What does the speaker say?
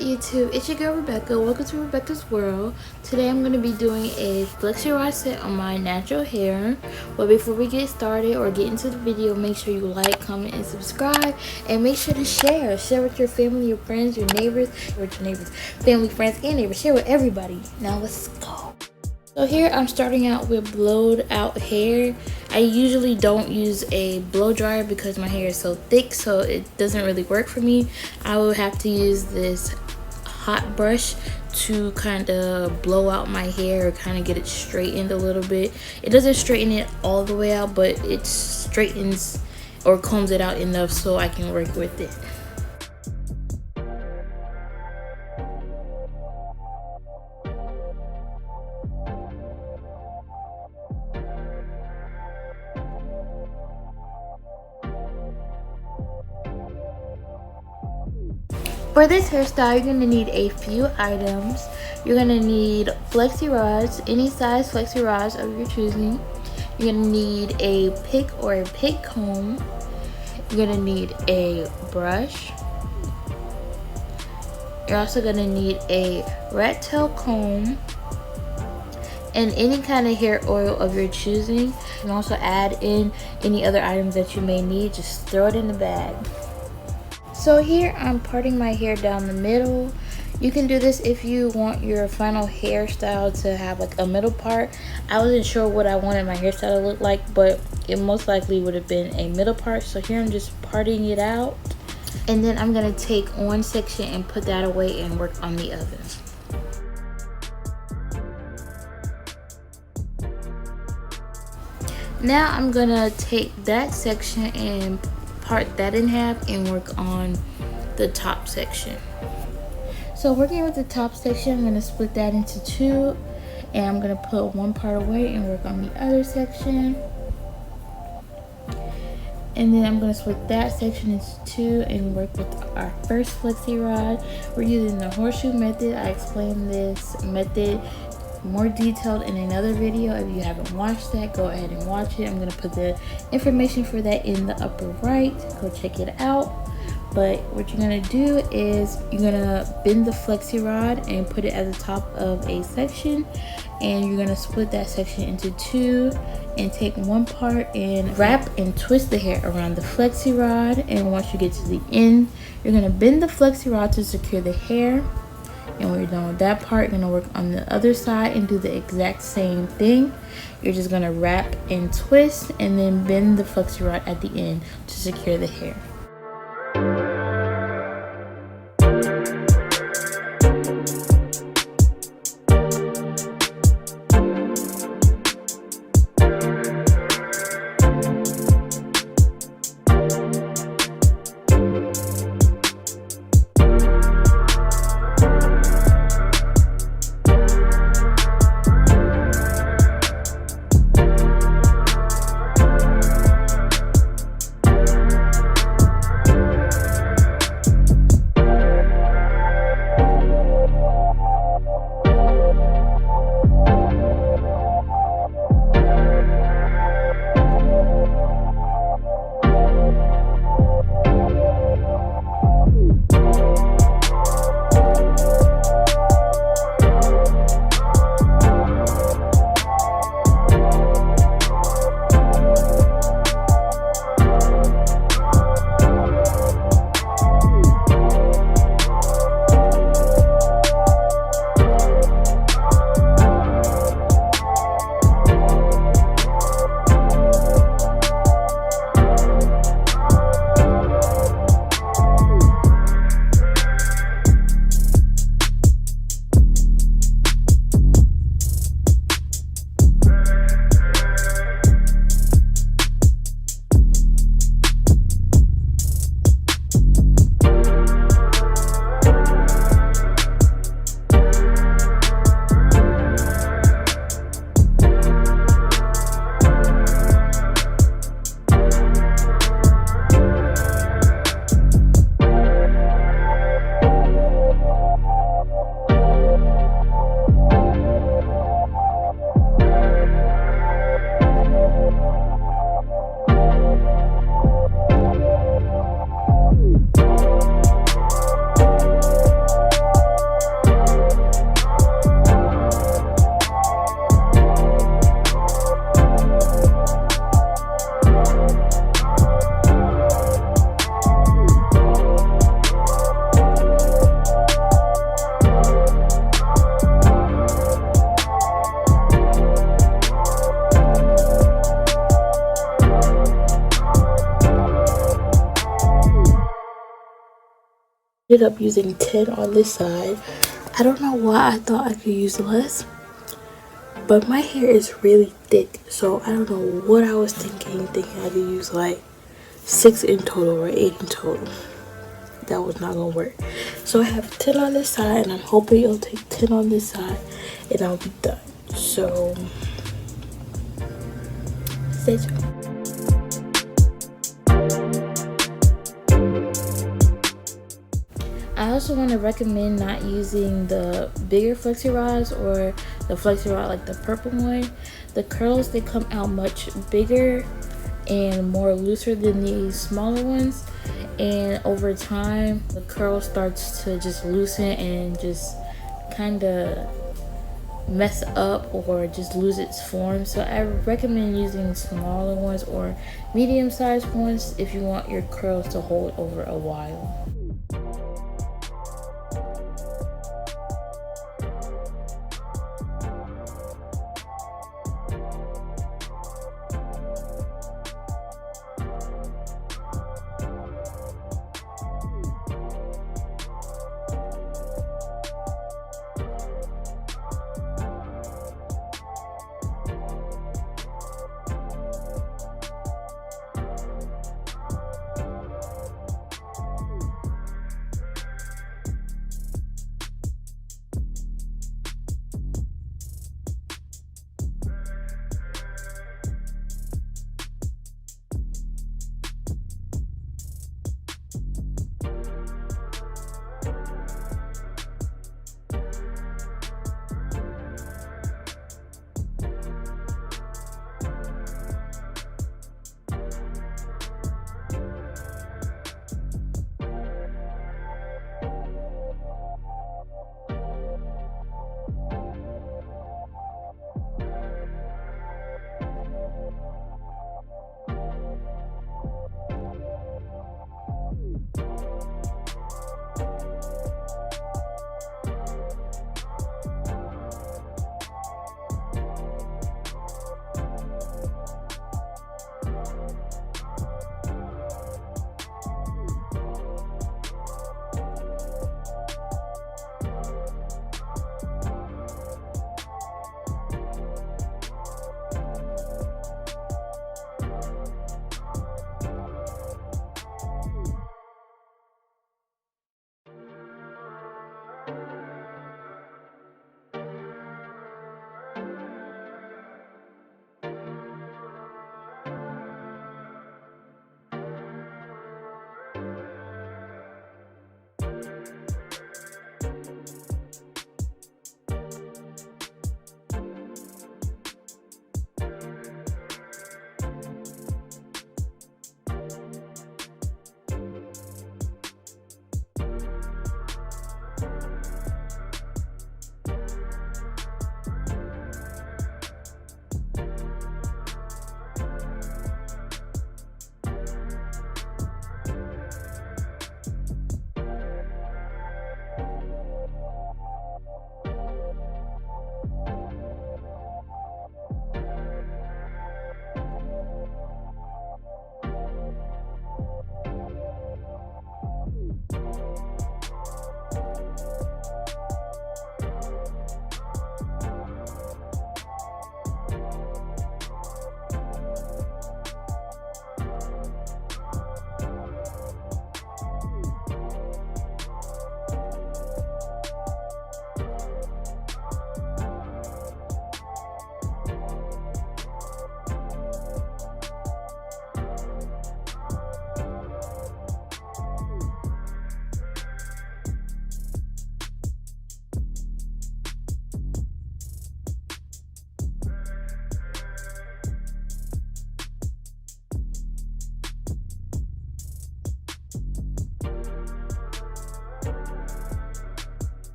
YouTube? It's your girl Rebecca. Welcome to Rebecca's World. Today I'm going to be doing a Flexi Rod set on my natural hair. But before we get started or get into the video, make sure you like, comment, and subscribe. And make sure to share. Share with your family, your friends, your neighbors, family, friends, and neighbors. Share with everybody. Now let's go. So here I'm starting out with blowed out hair. I usually don't use a blow dryer because my hair is so thick, so it doesn't really work for me. I will have to use this hot brush to kind of blow out my hair or kind of get it straightened a little bit. It doesn't straighten it all the way out, but it straightens or combs it out enough so I can work with it. For this hairstyle, you're going to need a few items. You're going to need Flexi Rods, any size Flexi Rods of your choosing. You're going to need a pick or a pig comb. You're going to need a brush. You're also going to need a rat tail comb and any kind of hair oil of your choosing. You can also add in any other items that you may need. Just throw it in the bag. So here I'm parting my hair down the middle. You can do this if you want your final hairstyle to have like a middle part. I wasn't sure what I wanted my hairstyle to look like, but it most likely would have been a middle part. So here I'm just parting it out. And then I'm gonna take one section and put that away and work on the other. Now I'm gonna take that section and part that in half and work on the top section. So working with the top section, I'm going to split that into two, and I'm going to put one part away and work on the other section. And then I'm going to split that section into two and work with our first Flexi Rod. We're using the horseshoe method. I explained this method more detailed in another video. If you haven't watched that, go ahead and watch it. I'm going to put the information for that in the upper right. Go check it out. But what you're going to do is you're going to bend the Flexi Rod and put it at the top of a section, and you're going to split that section into two and take one part and wrap and twist the hair around the Flexi Rod. And once you get to the end, you're going to bend the Flexi Rod to secure the hair. And when you're done with that part, you're going to work on the other side and do the exact same thing. You're just going to wrap and twist and then bend the Flexi Rod at the end to secure the hair. ended up using 10 on this side. I don't know why I thought I could use less, but my hair is really thick, so I don't know what I was thinking I could use like 6 in total or 8 in total. That was not gonna work. So I have 10 on this side, and I'm hoping it'll take 10 on this side and I'll be done. So stay tuned. I also want to recommend not using the bigger Flexi Rods or the Flexi Rod like the purple one. The curls, they come out much bigger and more looser than these smaller ones, and over time the curl starts to just loosen and just kind of mess up or just lose its form. So I recommend using smaller ones or medium-sized ones if you want your curls to hold over a while.